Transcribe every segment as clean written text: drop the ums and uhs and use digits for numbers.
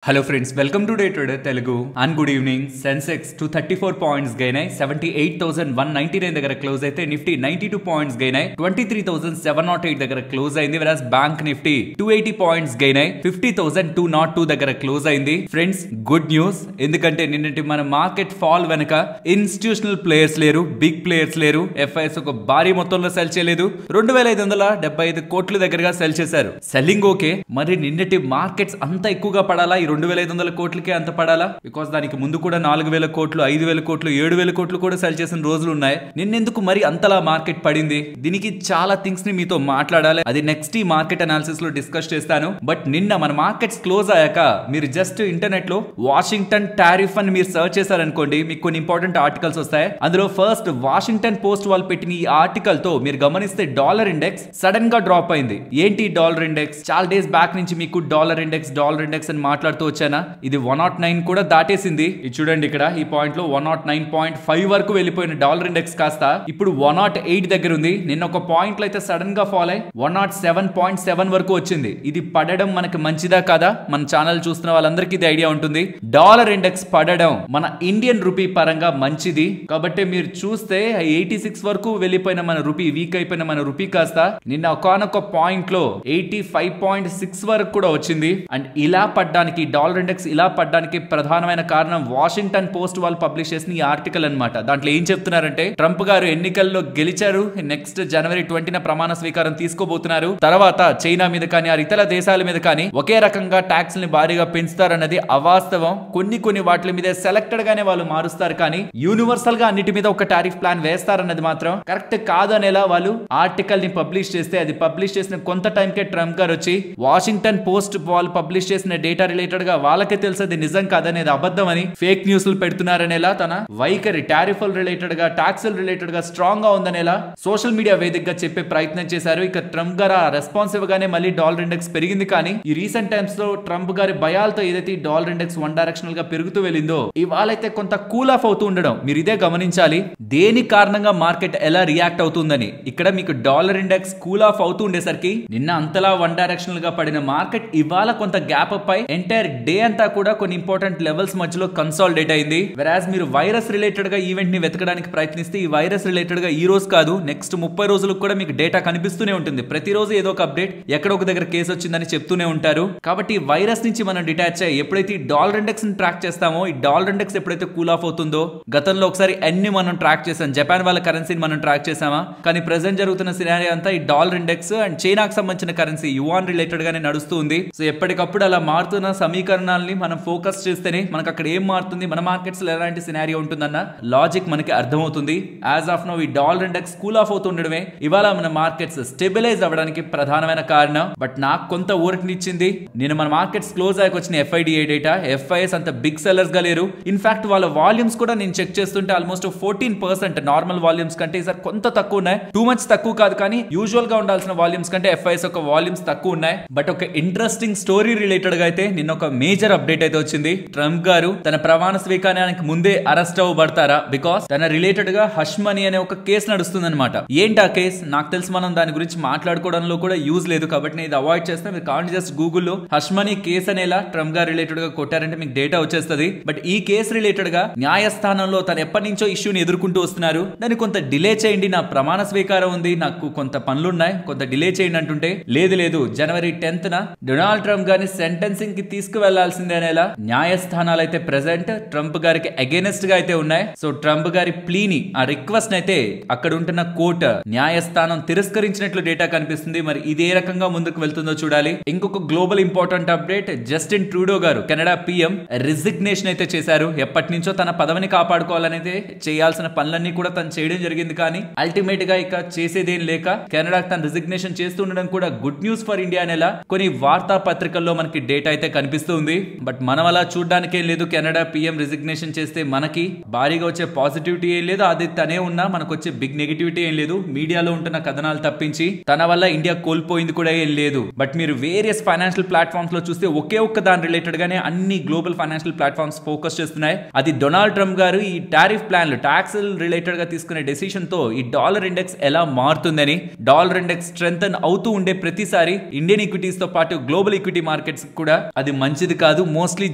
Hello friends, welcome to Day Trader Telugu and good evening. Sensex 234 points gain అయ్యి 78,199 దగ్గర close అయితే Nifty 92 points gain అయ్యి 23,708 దగ్గర close అయింది. వెరాస్ బ్యాంక్ నిఫ్టీ 280 పాయింట్స్ గెయిన్ అయ్యి 50,202 దగ్గర క్లోజ్ అయింది. ఫ్రెండ్స్ గుడ్ న్యూస్, ఎందుకంటే నిన్నటి మన మార్కెట్ ఫాల్ వెనక ఇన్స్టిట్యూషనల్ ప్లేయర్స్ లేరు, బిగ్ ప్లేయర్స్ లేరు. ఎఫ్ఐఎస్ ఒక భారీ మొత్తంలో సెల్ చేయలేదు, 2,575 కోట్ల దగ్గరగా సెల్ చేశారు. సెల్లింగ్ ఓకే, మరి నిన్నటి మార్కెట్స్ అంత ఎక్కువగా పడాలా? 2,500 కోట్లకే అంత పడాలా? బికాస్ దానికి ముందు కూడా 4,000 కోట్లు, 5,000 కోట్లు, 7,000 కోట్లు కూడా సెల్ చేసిన రోజులు ఉన్నాయి. నిన్నెందుకు మరి అంతలా మార్కెట్ పడింది? దీనికి చాలా థింగ్స్ ని మీతో మాట్లాడాలి. అది నెక్స్ట్ ఈ మార్కెట్ అనాలిసిస్ లో డిస్కస్ చేస్తాను. బట్ నిన్న మన మార్కెట్స్ క్లోజ్ అయ్యాక మీరు జస్ట్ ఇంటర్నెట్ లో వాషింగ్టన్ టారిఫ్ అని మీరు సర్చ్ చేశారనుకోండి, మీకు కొన్ని ఇంపార్టెంట్ ఆర్టికల్స్ వస్తాయి. అందులో ఫస్ట్ వాషింగ్టన్ పోస్ట్ వాళ్ళు పెట్టిన ఈ ఆర్టికల్ తో మీరు గమనిస్తే డాలర్ ఇండెక్స్ సడన్ గా డ్రాప్ అయింది. ఏంటి డాలర్ ఇండెక్స్? చాలా డేస్ బ్యాక్ నుంచి మీకు డాలర్ ఇండెక్స్ అని మాట్లాడుతూ వచ్చానా? ఇది 109 కూడా దాటేసింది. ఇది చూడండి, ఇక్కడ ఈ పాయింట్ లో 109.5 వరకు వెళ్ళిపోయిన డాలర్ ఇండెక్స్ కాస్త ఇప్పుడు 108 దగ్గర ఉంది. నిన్న ఒక పాయింట్ లో అయితే సడన్ గా ఫాల్ అయి 107.7 వరకు వచ్చింది. ఇది పడడం మనకి మంచిదా కాదా? మన ఛానల్ చూస్తున్న వాళ్ళందరికీ ఇది ఐడియా ఉంటుంది. డాలర్ ఇండెక్స్ పడడం మన ఇండియన్ రూపీ పరంగా మంచిది. కాబట్టి మీరు చూస్తే 86 వరకు వెళ్ళిపోయిన మన రూపీ, వీక్ అయిపోయిన మన రూపీ కాస్త నిన్న ఒకనొక పాయింట్ లో 85.6 వరకు కూడా వచ్చింది. అండ్ ఇలా పడ్డానికి, డాలర్ ఇండెక్స్ ఇలా పడ్డానికి ప్రధానమైన కారణం వాషింగ్టన్ పోస్ట్ వాళ్ళు పబ్లిష్ చేసిన ఈ ఆర్టికల్ అన్నమాట. దాంట్లో ఏం చెప్తున్నారంటే, ట్రంప్ గారు ఎన్నికల్లో గెలిచారు, నెక్స్ట్ జనవరి 20న ప్రమాణ స్వీకారం తీసుకోబోతున్నారు. తర్వాత చైనా మీద కానీ ఇతర దేశాల మీద కానీ ఒకే రకంగా ట్యాక్స్ ని భారీగా పెంచుతారన్నది అవాస్తవం. కొన్ని వాటి మీద సెలెక్టెడ్ గానే వాళ్ళు మారుస్తారు, కానీ యూనివర్సల్ గా అన్నిటి మీద ఒక టారిఫ్ ప్లాన్ వేస్తారన్నది మాత్రం కరెక్ట్ కాదనేలా వాళ్ళు ఆర్టికల్ ని పబ్లిష్ చేస్తే, అది పబ్లిష్ చేసిన కొంత టైంకే ట్రంప్ గారు వచ్చి వాషింగ్టన్ పోస్ట్ వాళ్ళు పబ్లిష్ చేసిన డేటా రిలేటెడ్ గా వాళ్ళకే తెలుసు అది నిజం కాదనేది అబద్ధం అని ఫేక్ న్యూస్లు పెడుతున్నారనేలా తన వైఖరి టారిఫల్ రిలేటెడ్ గా, టాక్సుల్ రిలేటెడ్ గా స్ట్రాంగ్ గా ఉందనేలా సోషల్ మీడియా వేదికగా చెప్పే ప్రయత్నం చేశారు. ఇక ట్రంప్ గారు రెస్పాన్సివ్ గానే మళ్ళీ డాలర్ ఇండెక్స్ పెరిగింది. కానీ ఈ రీసెంట్ టైమ్స్ లో ట్రంప్ గారి భయాలతో ఏదైతే డాలర్ ఇండెక్స్ వన్ డైరెక్షనల్ గా పెరుగుతూ వెళ్ళిందో, ఇవాళైతే కొంత కూల్ ఆఫ్ అవుతూ ఉండడం మీరు ఇదే గమనించాలి. దేని కారణంగా మార్కెట్ ఎలా రియాక్ట్ అవుతుందని. ఇక్కడ మీకు డాలర్ ఇండెక్స్ కూల్ ఆఫ్ అవుతూ ఉండేసరికి నిన్న అంతలా వన్ డైరెక్షనల్ గా పడిన మార్కెట్ ఇవాళ కొంత గ్యాప్ అప్ అయి ఎంటైర్ డే అంతా కూడా కొన్ని ఇంపార్టెంట్ లెవెల్స్ మధ్యలో కన్సాలిడేట్ అయింది. వెరాజ్ మీరు వైరస్ రిలేటెడ్ గా ఈవెంట్ ని వెతకడానికి ప్రయత్నిస్తే ఈ వైరస్ రిలేటెడ్ గా ఈ రోజు కాదు, నెక్స్ట్ 30 రోజులకు కూడా మీకు డేటా కనిపిస్తూనే ఉంటుంది. ప్రతిరోజు ఏదో ఒక అప్డేట్, ఎక్కడో ఒక దగ్గర కేసు వచ్చిందని చెప్తూనే ఉంటారు. కాబట్టి ఈ వైరస్ నుంచి మనం డిటాచ్ అయ్యి ఎప్పుడైతే ఈ డాలర్ ఇండెక్స్ ని ట్రాక్ చేస్తామో, ఈ డాలర్ ఇండెక్స్ ఎప్పుడైతే కూల్ ఆఫ్ అవుతుందో, గతంలో ఒకసారి అన్ని మనం ట్రాక్ చేసాం, జపాన్ వాళ్ళ కరెన్సీని మనం ట్రాక్ చేసామా? కానీ ప్రెసెంట్ జరుగుతున్న సినారియో అంతా ఈ డాలర్ ఇండెక్స్ అండ్ చైనాకు సంబంధించిన కరెన్సీ యువాన్ రిలేటెడ్ గానే నడుస్తుంది. సో ఎప్పటికప్పుడు అలా మారుతున్న సమీకరణాలని మనం ఫోకస్ చేస్తేనే మనకు అక్కడ ఏం మారుతుంది, మన మార్కెట్స్ లో ఎలాంటి సినారియో ఉంటుందన్న లాజిక్ మనకి అర్థమవుతుంది. యాజ్ ఆఫ్ నౌ ఈ డాలర్ ఇండెక్స్ కూల్ ఆఫ్ అవుతుండడమే ఇవాళ మన మార్కెట్స్ స్టెబిలైజ్ అవ్వడానికి ప్రధానమైన కారణం. బట్ నాకు కొంత ఊరటనిచ్చింది, నేను మన మార్కెట్స్ క్లోజ్ అయ్యాక వచ్చిన FIDA డేటా. FIS అంత బిగ్ సెల్లర్స్ గా లేరు. ఇన్ఫాక్ట్ వాళ్ళ వాల్యూమ్స్ కూడా నేను చెక్ చేస్తుంటే ఆల్మోస్ట్ 14% నార్మల్ వాల్యూమ్స్ కంటే ఈసారి కొంత తక్కువ ఉన్నాయి. టూ మచ్ తక్కువ కాదు, కానీ యూజువల్ గా ఉండాల్సిన వాల్యూమ్స్ కంటే FIS ఒక వాల్యూమ్స్ తక్కువ ఉన్నాయి. బట్ ఒక ఇంట్రెస్టింగ్ స్టోరీ రిలేటెడ్ గా అయితే నిన్న ఒక మేజర్ అప్డేట్ అయితే వచ్చింది. ట్రంప్ గారు తన ప్రమాణ స్వీకారానికి ముందే అరెస్ట్ అవ్వబడతారా? బికాస్ తన రిలేటెడ్ గా హష్ మనీ అనే ఒక కేసు నడుస్తుంది అనమాట. ఏంటి ఆ కేసు? నాకు తెలిసి మనం దాని గురించి మాట్లాడుకోవడంలో కూడా యూజ్ లేదు, కాబట్టి నేను ఇది అవాయిడ్ చేస్తాను. మీరు కావాలి జస్ట్ గూగుల్లో హష్ మనీ కేసు అనేలా ట్రంప్ గారు రిలేటెడ్ గా కొట్టారంటే మీకు డేటా వచ్చేస్తుంది. బట్ ఈ కేసు రిలేటెడ్ గా న్యాయస్థానంలో తను ఎప్పటి నుంచో ఇష్యూని ఎదుర్కొంటూ వస్తున్నారు. దాన్ని కొంత డిలే చేయండి, నా ప్రమాణ స్వీకారం ఉంది, నాకు కొంత పనులున్నాయి, కొంత డిలే చేయండి అంటుంటే, లేదు జనవరి 10న డొనాల్డ్ ట్రంప్ గారిని సెంటెన్సింగ్ కి తీసుకువెళ్లాల్సిందే అనేలా న్యాయస్థానాలు అయితే ప్రెసెంట్ ట్రంప్ గారికి అగేనెస్ట్ గా అయితే ఉన్నాయి. సో ట్రంప్ గారి ప్లీని, ఆ రిక్వెస్ట్ అయితే అక్కడ ఉంటున్న కోర్టు న్యాయస్థానం తిరస్కరించినట్లు డేటా కనిపిస్తుంది. మరి ఇదే రకంగా ముందుకు వెళ్తుందో చూడాలి. ఇంకొక global important update, Justin Trudeau గారు కెనడా PM రిజిగ్నేషన్ అయితే చేశారు. ఎప్పటి నుంచో తన పదవిని కాపాడుకోవాలనేది చేయాల్సిన పనులన్నీ కూడా తను చేయడం జరిగింది. కానీ అల్టిమేట్ గా ఇక చేసేదేం లేక కెనడా తను రిజిగ్నేషన్ చేస్తుండడం కూడా గుడ్ న్యూస్ ఫర్ ఇండియా అనేలా కొన్ని వార్తా పత్రికల్లో మనకి డేటా అయితే కనిపిస్తుంది. బట్ మనం అలా చూడడానికేం లేదు. కెనడా PM రిజిగ్నేషన్ చేస్తే మనకి భారీగా వచ్చే పాజిటివిటీ ఏం లేదు, అది తనే ఉన్నా మనకు వచ్చే బిగ్ నెగిటివిటీ ఏం లేదు. మీడియాలో ఉంటున్న కథనాలు తప్పించి తన వల్ల ఇండియా కోల్పోయింది కూడా ఏం లేదు. బట్ మీరు వేరియస్ ఫైనాన్షియల్ ప్లాట్ఫామ్స్ లో చూస్తే ఒకే ఒక్క దాని రిలేటెడ్ గానే అన్ని గ్లోబల్ ఫైనాన్షియల్ ప్లాట్ఫామ్స్ ఫోకస్ చేస్తున్నాయి. అది డొనాల్డ్ ట్రంప్ గారు ఈ టారిఫ్ ప్లాన్లు, ట్యాక్స్ రిలేటెడ్ గా తీసుకునే డెసిషన్ తో ఈ డాలర్ ఇండెక్స్ ఎలా మారుతుందని. డాలర్ ఇండెక్స్ స్ట్రెంథన్ అవుతూ ఉండే ప్రతిసారి ఇండియన్ ఈక్విటీస్ తో పాటు గ్లోబల్ ఈక్విటీ మార్కెట్స్ కూడా అది మంచిది కాదు. మోస్ట్లీ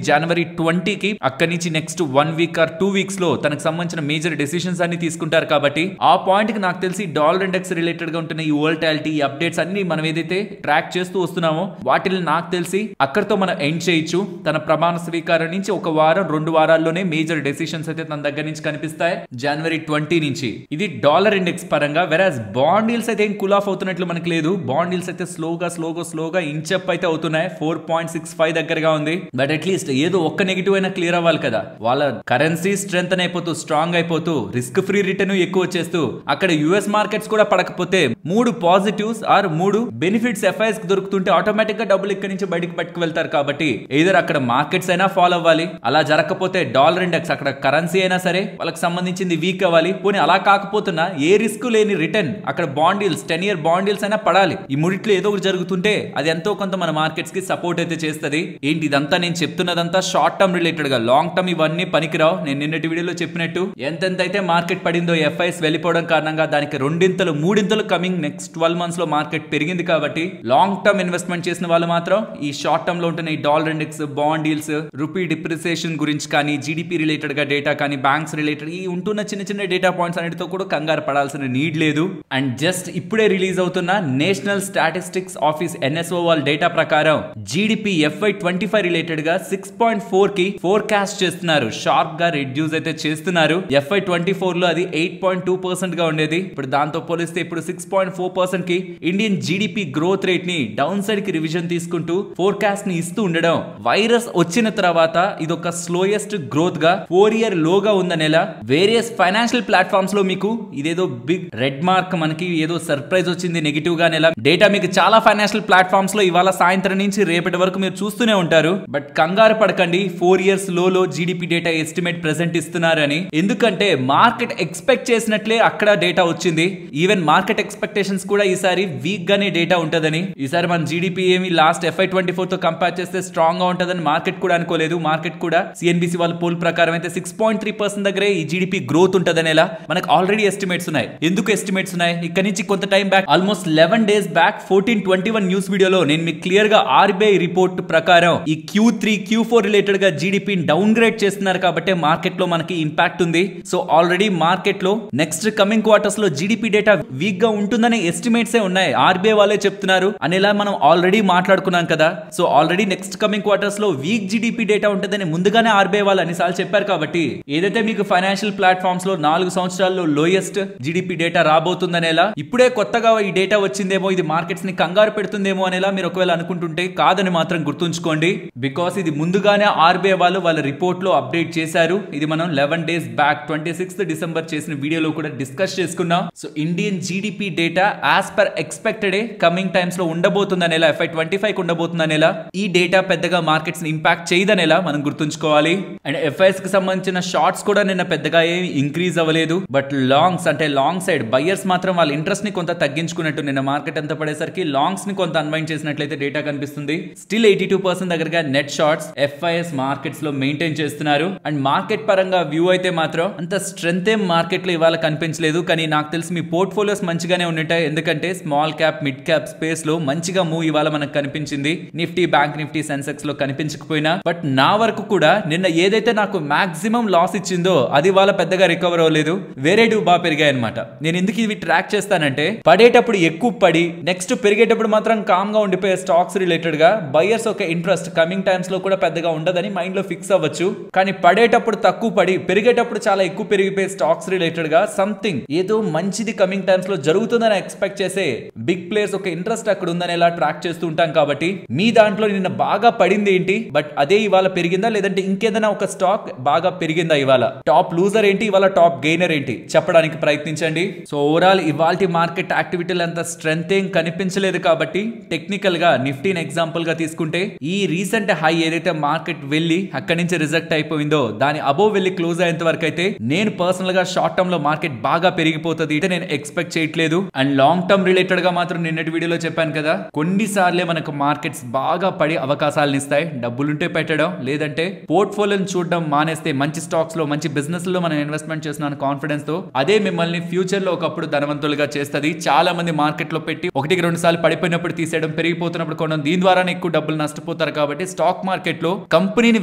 జనవరి 20కి అక్కడి నుంచి నెక్స్ట్ 1 వీక్ ఆర్ 2 వీక్స్ లో తనకు సంబంధించిన మేజర్ డెసిషన్స్ అన్ని తీసుకుంటారు. కాబట్టి ఆ పాయింట్ కి నాకు తెలిసి డాలర్ ఇండెక్స్ రిలేటెడ్ గా ఉంటున్న ఈ వోల్టాలిటీ అప్డేట్స్ అన్ని మనం ఏదైతే ట్రాక్ చేస్తూ వస్తున్నామో వాటిని నాకు తెలిసి అక్కడితో మనం ఎండ్ చేయొచ్చు. తన ప్రమాణ స్వీకారం నుంచి 1 వారం 2 వారాల్లోనే మేజర్ డెసిషన్స్ అయితే తన దగ్గర నుంచి కనిపిస్తాయి జనవరి 20 నుంచి. ఇది డాలర్ ఇండెక్స్ పరంగా. వెరాజ్ బాండ్ డీల్స్ అయితే ఏం కూల్ ఆఫ్ అవుతున్నట్లు మనకు లేదు. బాండ్ డీల్స్ అయితే స్లోగా ఇంచప్ అయితే అవుతున్నాయి. 4.65 దగ్గరగా ఉంది. బట్ అట్లీస్ట్ ఏదో ఒక్క నెగిటివ్ అయినా క్లియర్ అవ్వాలి కదా. వాళ్ళ కరెన్సీ స్ట్రెంత్ అయిపోతూ స్ట్రాంగ్ అయిపోతూ రిస్క్ ఫ్రీ రిటర్న్ ఎక్కువ వచ్చేస్తూ అక్కడ యుఎస్ మార్కెట్స్ కూడా పడకపోతే 3 పాజిటివ్స్ ఆర్ 3 బెనిఫిట్స్ ఎఫ్ఐఎస్ కి దొరుకుతుంటే ఆటోమేటిక్ గా డబ్బులు ఇక్కడి నుంచి బయటకు పట్టుకు వెళ్తారు. కాబట్టి ఏదర్ అక్కడ మార్కెట్స్ అయినా ఫాలో అవ్వాలి, అలా జరగకపోతే డాలర్ ఇండెక్స్ అక్కడ కరెన్సీ అయినా సరే వాళ్ళకి సంబంధించింది వీక్ అవ్వాలి. పోనీ అలా కాకపోతున్నా ఏ రిస్క్ లేని రిటర్న్ అక్కడ bond deals 10 year bond deals అయినా పడాలి. ఈ మూడిట్లో ఏదో ఒకటి జరుగుతుంటే అది ఎంతో కొంత మన మార్కెట్స్ కి సపోర్ట్ అయితే చేస్తుంది. ఏంటి ఇదంతా నేను చెప్తున్నదంతా షార్ట్ టర్మ్ రిలేటెడ్ గా, లాంగ్ టర్మ్ ఇవన్నీ పనికిరావు. నేను నిన్నటి వీడియోలో చెప్పినట్టు ఎంతెంత అయితే మార్కెట్ పడిందో ఎఫ్ఐఎస్ వెళ్ళిపోవడం కారణంగా దానికి 2 3 కమింగ్ నెక్స్ట్ 12 months లో మార్కెట్ పెరిగింది. కాబట్టి లాంగ్ టర్మ్ ఇన్వెస్ట్మెంట్ చేసిన వాళ్ళు మాత్రం ఈ షార్ట్ టర్మ్ లో ఉంటున్న ఈ dollar index, bond deals, rupee depreciation గురించి కానీ, జీడిపి రిలేటెడ్ గా డేటా కానీ, బ్యాంక్స్ రిలేటెడ్ ఈ ఉంటున్న చిన్న డేటా పాయింట్స్ అన్నిటితో కూడా కంగారు పడాల్సిన నీడ్ లేదు. అండ్ జస్ట్ ఇప్పుడే రిలీజ్ అవుతున్న నేషనల్ స్టాటిస్టిక్స్ ఆఫీస్ NSO వాళ్ళ డేటా ప్రకారం జీడిపి FY25 రిలేటెడ్ గా 6.4 కి ఫోర్కాస్ట్ చేస్తున్నారు. షార్ప్ గా రెడ్యూస్ అయితే చేస్తున్నారు. FY24 లో అది 8.2% గా ఉండేది. ఇప్పుడు దాంతో పోలిస్తే ఇప్పుడు 6.4% కి ఇండియన్ జీడిపి గ్రోత్ రేట్ ని డౌన్ సైడ్ కి రివిజన్ తీసుకుంటూ ఫోర్కాస్ట్ ని ఇస్తూ ఉండడం, వైరస్ వచ్చిన తర్వాత ఇదొక స్లోయెస్ట్ గ్రోత్ గా 4 year లోగా ఉందనేలా వేరియస్ ఫైనాన్షియల్ ప్లాట్ఫామ్స్ లో మీకు ఇదేదో బిగ్ రెడ్ మార్క్, మనకి ఏదో సర్ప్రైజ్ వచ్చింది నెగిటివ్ గా నెల డేటా మీకు చాలా ఫైనాన్షియల్ ప్లాట్ఫామ్స్ లో ఇవాళ సాయంత్రం నుంచి రేపటి వరకు మీరు చూస్తూనే ఉంటారు. బట్ కంగారు పడకండి, 4 years లో జీడిపి డేటా ఎస్టిమేట్ ప్రెసెంట్ ఇస్తున్నారని. ఎందుకంటే మార్కెట్ ఎక్స్పెక్ట్ చేసినట్లే అక్కడ డేటా వచ్చింది. ఈవెన్ మార్కెట్ ఎక్స్పెక్టేషన్స్ కూడా ఈసారి వీక్ గానే డేటా ఉంటదని. ఈసారి మన జీడిపి ఏమి లాస్ట్ FY24 తో కంపేర్ చేస్తే స్ట్రాంగ్ గా ఉంటదని మార్కెట్ కూడా అనుకోలేదు. మార్కెట్ కూడా CNBC వాళ్ళ పోల్ ప్రకారం అయితే 6.3% దగ్గరే ఈ జీడిపి గ్రోత్ ఉంటదనేలా మనకు ఆల్రెడీ ఎస్టిమేట్స్ ఉన్నాయి. ఎందుకు ఎస్టిమేట్స్ ఉన్నాయి? ఇక్కడ నుంచి కొంత time back, almost 11 days back 1421 news వీడియోలో నేను మీకు క్లియర్ గా RBI రిపోర్ట్ ప్రకారం ఈ Q3 Q4 రిలేటెడ్ గా జీడిపి డౌన్ గ్రేడ్ చేస్తున్నారు. కాబట్టి మార్కెట్ లో మనకి ఇంపాక్ట్ ఉంది. సో ఆల్రెడీ మార్కెట్ లో నెక్స్ట్ కమింగ్ క్వార్టర్స్ లో జీడిపి డేటా వీక్ గా ఉంటుందనే ఎస్టిమేట్స్ ఉన్నాయి. RBI వాళ్ళే చెప్తున్నారు అనేలా మనం ఆల్రెడీ మాట్లాడుకున్నాం కదా. So already next coming quarters లో వీక్ జీడిపి డేటా ఉంటుందని ముందుగానే RBI వాళ్ళు అన్నిసార్లు చెప్పారు. కాబట్టి ఏదైతే మీకు ఫైనాన్షియల్ ప్లాట్ఫామ్స్ లో 4 సంవత్సరాల్లో లోయెస్ట్ జీడిపి డేటా రాబోతుందనేలా, ఇప్పుడే కొత్తగా ఈ డేటా వచ్చిందేమో, ఇది మార్కెట్స్ ని కంగారు పెడుతుందేమో అనేలా మీరు ఒకవేళ అనుకుంటుంటే కాదని మాత్రం గుర్తుంచుకోండి. బికాస్ ఇది ముందుగానే RBI వాళ్ళు వాళ్ళ రిపోర్ట్ లో అప్డేట్ చేశారు. ఇది మనం 11 days బ్యాక్ 26th December చేసిన వీడియోలో కూడా డిస్కస్ చేసుకున్నాం. So Indian GDP data as per expected coming times లో ఉండబోతుందనేలా, FY25 కి ఉండబోతుందనేలా, ఈ డేటా పెద్దగా మార్కెట్స్ ని ఇంపాక్ట్ చేయదనేలా మనం గుర్తుంచుకోవాలి. అండ్ FIS కి సంబంధించిన షార్ట్స్ కూడా నిన్న పెద్దగా ఏమి ఇంక్రీజ్ అవ్వలేదు. బట్ లాంగ్స్ అంటే లాంగ్ సైడ్ బయ్యర్స్ మాత్రం వాళ్ళ ఇంట్రెస్ట్ ని కొంత తగ్గించుకున్నట్టు నిన్న మార్కెట్ ఎంత పడేసరికి లాంగ్స్ ని కొంత అన్వైండ్ చేసినట్లయితే డేటా కనిపిస్తుంది. స్టిల్ 82% దగ్గరగా నెట్ షార్ట్స్ FIS మార్కెట్స్ లో మెయింటైన్ చేస్తున్నారు. అండ్ మార్కెట్ పరంగా వ్యూ అయితే మాత్రం అంత స్ట్రెంత్ ఏం మార్కెట్ లో ఇవాళ కనిపించలేదు. కానీ నాకు తెలిసి మీ పోర్ట్ఫోలియోస్ మంచిగానే ఉంటాయి. ఎందుకంటే small cap mid cap space లో మంచిగా మూవ్ ఇవాళ మనకు కనిపించింది. నిఫ్టీ, బ్యాంక్ నిఫ్టీ, సెన్సెక్స్ లో కనిపించకపోయినా, బట్ నా వరకు కూడా నిన్న ఏదైతే నాకు మాక్సిమం లాస్ ఇచ్చిందో అది వాళ్ళ పెద్దగా రికవర్ అవ్వలేదు. వేరేటివి బాగా పెరిగాయి అనమాట. నేను ఎందుకు ఇవి ట్రాక్ చేస్తానంటే, పడేటప్పుడు ఎక్కువ పడి నెక్స్ట్ పెరిగేటప్పుడు మాత్రం కామ్ గా ఉండిపోయే స్టాక్స్ రిలేటెడ్ గా బయర్స్ ఒక ఇంట్రెస్ట్ కమింగ్ టైమ్స్ లో కూడా పెద్దగా ఉండదని మైండ్ లో ఫిక్స్ అవ్వచ్చు. కానీ పడేటప్పుడు తక్కువ పడి పెరిగేటప్పుడు చాలా ఎక్కువ పెరిగిపోయే స్టాక్స్ రిలేటెడ్ గా సంథింగ్ ఏదో మంచిది కమింగ్ టైమ్స్ లో జరుగుతుందని ఎక్స్పెక్ట్ చేసే బిగ్ ప్లేయర్స్ ఒక ఇంట్రెస్ట్ అక్కడ ఉందని ఎలా ట్రాక్ చేస్తూ ఉంటాం. కాబట్టి మీ దాంట్లో నిన్న బాగా పడింది ఏంటి, బట్ అదే ఇవాళ పెరిగిందా, లేదంటే ఇంకేదైనా ఒక స్టాక్ బాగా పెరిగిందా, ఇవాళ టాప్ లూజర్ ఏంటి, ఇవాళ టాప్ గెయినర్ ఏంటి చెప్పడానికి ప్రయత్నించండి. సో ఓవరాల్ ఇవాళ మార్కెట్ యాక్టివిటీలు అంత స్ట్రెంత్ ఏం కనిపించలేదు. కాబట్టి టెక్నికల్ గా నిఫ్టీని ఎగ్జాంపుల్ గా తీసుకుంటే, ఈ రీసెంట్ హై ఏదైతే మార్కెట్ వెళ్ళి అక్కడి నుంచి రిజెక్ట్ అయిపోయిందో దాని అబోవ్ వెళ్ళి క్లోజ్ అయ్యేంత వరకు అయితే నేను పర్సనల్ గా షార్ట్ టర్మ్ లో మార్కెట్ బాగా పెరిగిపోతుంది అయితే నేను ఎక్స్పెక్ట్ చేయట్లేదు. అండ్ లాంగ్ టర్మ్ రిలేటెడ్ గా మాత్రం నిన్నటి వీడియోలో చెప్పాను కదా, కొన్నిసార్లే మనకు మార్కెట్స్ బాగా పడి అవకాశాలను ఇస్తాయి. డబ్బులుంటే పెట్టడం, లేదంటే పోర్ట్ఫోలియోని చూడడం మానేస్తే మంచి స్టాక్స్ లో మంచి బిజినెస్ లో మనం ఇన్వెస్ట్మెంట్ చేస్తున్నాను కాన్ఫిడెన్స్ తో, అదే మిమ్మల్ని ఫ్యూచర్ లో ఒకప్పుడు ధనవంతులుగా చేస్తుంది. చాలా మంది మార్కెట్ లో పెట్టి 1-2 సార్లు పడిపోయినప్పుడు తీసేయడం, పెరిగిపోతున్నప్పుడు కొనడం, దీని ద్వారానే ఎక్కువ డబ్బులు నష్టపోతారు. కాబట్టి కాబట్టి స్టాక్ మార్కెట్ లో కంపెనీని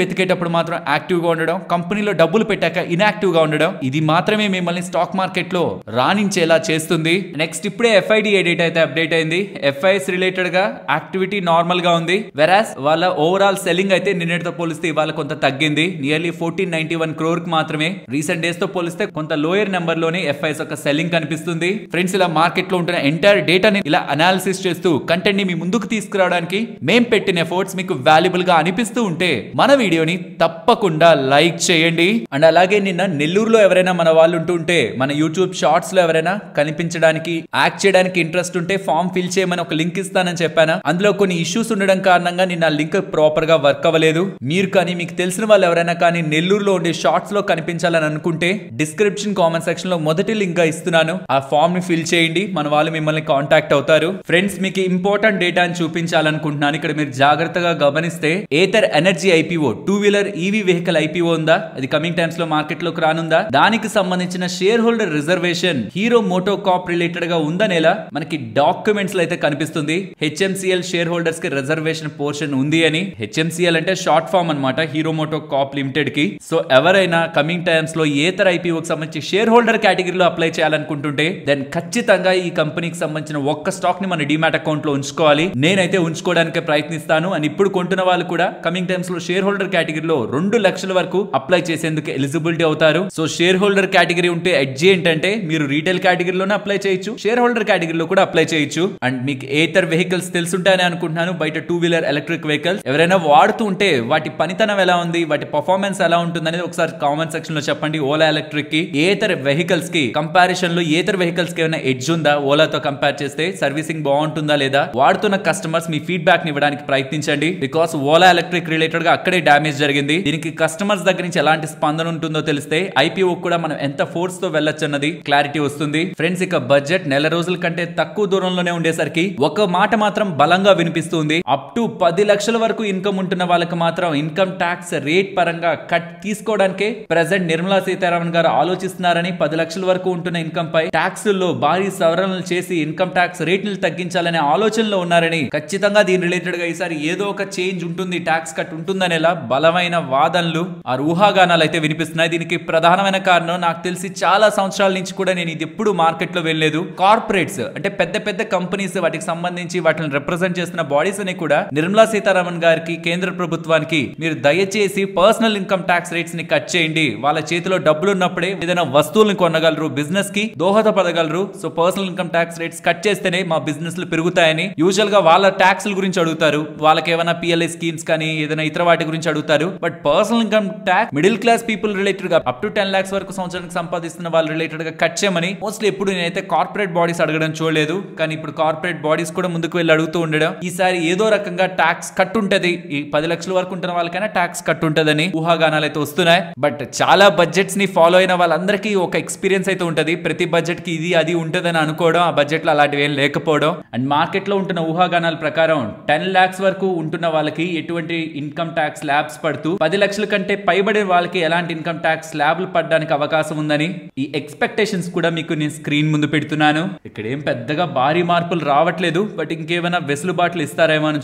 వెతికేటప్పుడు మాత్రం యాక్టివ్ గా ఉండడం, కంపెనీలో డబ్బులు పెట్టాక ఇన్యాక్టివ్ గా ఉండడం, ఇది మాత్రమే మిమ్మల్ని స్టాక్ మార్కెట్ లో రాణించేలా చేస్తుంది. నెక్స్ట్ ఇప్పుడే FIDA డేటా అయితే అప్డేట్ అయింది. FIS రిలేటెడ్ గా యాక్టివిటీ నార్మల్ గా ఉంది. వెరాస్ వాళ్ళ ఓవరాల్ సెల్లింగ్ అయితే నిన్నటితో పోలిస్తే ఇవాళ కొంత తగ్గింది. నియర్లీ 1491 crore కి మాత్రమే. రీసెంట్ డేస్ తో పోలిస్తే కొంత లోయర్ నెంబర్ లోనే FIS ఒక సెల్లింగ్ కనిపిస్తుంది. ఫ్రెండ్స్, ఇలా మార్కెట్ లో ఉంటున్న ఎంటైర్ డేటాని ఇలా అనాలిసిస్ చేస్తూ కంటెంట్ ని మీ ముందుకు తీసుకురావడానికి మేం పెట్టిన ఎఫర్ట్స్ మీకు వాల్యుబుల్ గా అనిపిస్తూ ఉంటే మన వీడియోని తప్పకుండా లైక్ చేయండి. అండ్ అలాగే నిన్న నెల్లూరులో ఎవరైనా మన వాళ్ళు ఉంటుంటే మన యూట్యూబ్ షార్ట్స్ లో ఎవరైనా కనిపించడానికి యాక్ట్ చేయడానికి ఇంట్రెస్ట్ ఉంటే ఫామ్ ఫిల్ చేయమని ఒక లింక్ ఇస్తానని చెప్పాను. అందులో కొన్ని ఇష్యూస్ ఉండడం కారణంగా నిన్న ఆ లింక్ ప్రాపర్ గా వర్క్ అవ్వలేదు. మీరు కానీ మీకు తెలిసిన వాళ్ళు ఎవరైనా కానీ నెల్లూరులో ఉండే షార్ట్స్ లో కనిపించాలని అనుకుంటే డిస్క్రిప్షన్ కామెంట్ సెక్షన్ లో మొదటి లింక్ గా ఇస్తున్నాను. ఆ ఫామ్ ని ఫిల్ చేయండి, మన వాళ్ళు మిమ్మల్ని కాంటాక్ట్ అవుతారు. ఫ్రెండ్స్, మీకు ఇంపార్టెంట్ డేటా అని చూపించాలనుకుంటున్నాను. ఇక్కడ మీరు జాగ్రత్తగా గమనిస్తే Ather energy IPO 2-wheeler EV vehicle IPO ఉందా, అది కమింగ్ టైమ్స్ లో మార్కెట్ లోకి రానుందా, దానికి సంబంధించిన share holder reservation Hero MotoCorp related గా ఉందనేలా మనకి డాక్యుమెంట్స్ లో అయితే కనిపిస్తుంది. HMCL షేర్ హోల్డర్స్ కి రిజర్వేషన్ పోర్షన్ ఉంది అని. HMCL అంటే షార్ట్ ఫామ్ అన్నమాట, హీరో మోటో కార్ప్ లిమిటెడ్ కి. సో ఎవరైనా కమింగ్ టైమ్స్ లో ఏతర IPO కి సంబంధించి షేర్ హోల్డర్ కేటగిరీలో అప్లై చేయాలనుకుంటుంటే దెన్ ఖచ్చితంగా ఈ కంపెనీకి సంబంధించిన ఒక్క స్టాక్ ని మన డిమాట్ అకౌంట్ లో ఉంచుకోవాలి. నేనైతే ఉంచుకోవడానికి ప్రయత్నిస్తాను. అండ్ ఇప్పుడు కొంటున్న వాళ్ళు కూడా కమింగ్ టైమ్స్ లో షేర్ హోల్డర్ కేటగిరీలో 2 లక్షల వరకు అప్లై చేసేందుకు ఎలిజిబిలిటీ అవుతారు. సో షేర్ హోల్డర్ కేటగిరీ ఉంటే ఎడ్జి ఏంటంటే మీరు రీటైల్ కేటగిరీలోనే అప్లై చేయొచ్చు, షేర్ హోల్డర్ కేటగిరీలో కూడా అప్లై చేయొచ్చు. అండ్ మీకు ఏతర్ వెహికల్స్ తెలుసుంటాయని అనుకుంటున్నాను. బయట 2-wheeler ఎలక్ట్రిక్ వెహికల్స్ ఎవరైనా వాడుతూ ఉంటే వాటి పనితనం ఎలా ఉంది, వాటి పర్ఫార్మెన్స్ ఎలా ఉంటుంది అనేది ఒకసారి కామెంట్ సెక్షన్ లో చెప్పండి. ఓలా ఎలక్ట్రిక్ కి ఏతర్ వెహికల్స్ కి కంపారిజన్ లో ఏతర్ వెహికల్స్ కి ఏమైనా ఎడ్జ్ ఉందా, ఓలాతో కంపేర్ చేస్తే సర్వీసింగ్ బాగుంటుందా లేదా, వాడుతున్న కస్టమర్స్ మీ ఫీడ్బ్యాక్ ని ఇవ్వడానికి ప్రయత్నించండి. బికాస్ ఓలా ఎలక్ట్రిక్ రిలేటెడ్ గా అక్కడే డామేజ్ జరిగింది. దీనికి కస్టమర్స్ దగ్గర నుంచి ఎలాంటి స్పందన ఉంటుందో తెలిస్తే IPO కూడా మనం ఎంత ఫోర్స్ తో వెళ్ళొచ్చు అన్నది క్లారిటీ వస్తుంది. ఫ్రెండ్స్, ఇక బడ్జెట్ నెల రోజుల కంటే తక్కువ దూరంలోనే ఉండేసరికి ఒక మాట మాత్రం బలంగా వినిపిస్తుంది. అప్ టు 10 లక్షల వరకు ఇన్కమ్ ఉంటున్న వాళ్ళకి మాత్రం ఇన్కమ్ ట్యాక్స్ రేట్ పరంగా కట్ తీసుకోవడానికే ప్రెసెంట్ నిర్మలా సీతారామన్ గారు ఆలోచిస్తున్నారని, 10 లక్షల వరకు ఉంటున్న ఇన్కమ్ పై ట్యాక్స్ లో భారీ సవరణలు చేసి ఇన్కమ్ ట్యాక్స్ రేట్లను తగ్గించాలనే ఆలోచనలో ఉన్నారని, ఖచ్చితంగా దీని రిలేటెడ్ గా ఈసారి ఏదో ఒక చేంజ్ ఉంటుంది, ట్యాక్స్ కట్ ఉంటుందనేలా బలమైన వాదనలు ఆ ఊహాగానాలు అయితే వినిపిస్తున్నాయి. దీనికి ప్రధానమైన కారణం నాకు తెలిసి చాలా సంవత్సరాల నుంచి కూడా నేను ఇది ఎప్పుడు మార్కెట్ లో వెళ్ళలేదు. కార్పొరేట్స్ అంటే పెద్ద పెద్ద కంపెనీస్, వాటికి సంబంధించి వాటిని రిప్రజెంట్ చేస్తున్న బాడీస్ అని కూడా నిర్మలా సీతారామన్ గారికి, కేంద్ర ప్రభుత్వానికి మీరు దయచేసి పర్సనల్ ఇన్కమ్ ట్యాక్స్ రేట్స్ ని కట్ చేయండి. వాళ్ళ చేతిలో డబ్బులు ఉన్నప్పుడే ఏదైనా వస్తువులను కొనగలరు, బిజినెస్ కి దోహదపడగలరు. So personal income tax rates cut చేస్తేనే మా బిజినెస్ లు పెరుగుతాయని యూజువల్ గా వాళ్ళ ట్యాక్స్ గురించి అడుగుతారు. వాళ్ళకి ఏమైనా PLI స్కీమ్స్ కానీ ఏదైనా ఇతర వాటి గురించి అడుగుతారు. But personal income tax middle class people related గా అప్ టు 10 lakhs వరకు సంవత్సరానికి సంపాదిస్తున్న వాళ్ళు రిలేటెడ్ గా కట్ చేయమని మోస్ట్లీ ఎప్పుడు నేనైతే కార్పొరేట్ బాడీస్ అడగడం చూడలేదు. కానీ ఇప్పుడు కార్పొరేట్ బాడీస్ కూడా ముందుకు వెళ్ళి అడుగుతూ ఉండడం, ఈసారి ఏదో రకంగా ట్యాక్స్ కట్ ఉంటది, ఈ 10 లక్షల వరకు ఉంటున్న వాళ్ళకైనా ట్యాక్స్ కట్ ఉంటదని ఊహాగానాలు అయితే వస్తున్నాయి. బట్ చాలా బడ్జెట్స్ ని ఫాలో అయిన వాళ్ళందరికీ ఒక ఎక్స్పీరియన్స్ అయితే ఉంటది. ప్రతి బడ్జెట్ కి ఇది అది ఉంటదని అనుకోవడం, ఆ బడ్జెట్ లో అలాంటివి ఏం లేకపోవడం. అండ్ మార్కెట్ లో ఉంటున్న ఊహాగానాల ప్రకారం 10 lakhs వరకు ఉంటున్న వాళ్ళకి ఎటువంటి ఇన్కమ్ ట్యాక్స్ స్లాబ్స్ పడుతూ 10 లక్షల కంటే పైబడిన వాళ్ళకి ఎలాంటి ఇన్కమ్ ట్యాక్స్ స్లాబ్లు పడడానికి అవకాశం ఉందని ఈ ఎక్స్పెక్టేషన్స్ కూడా మీకు నేను స్క్రీన్ ముందు పెడుతున్నాను. ఇక్కడ ఏం పెద్దగా భారీ మార్పులు రావట్లేదు. బట్ ఇంకేమైనా వెసులుబాట్లు ఇస్తారేమో అని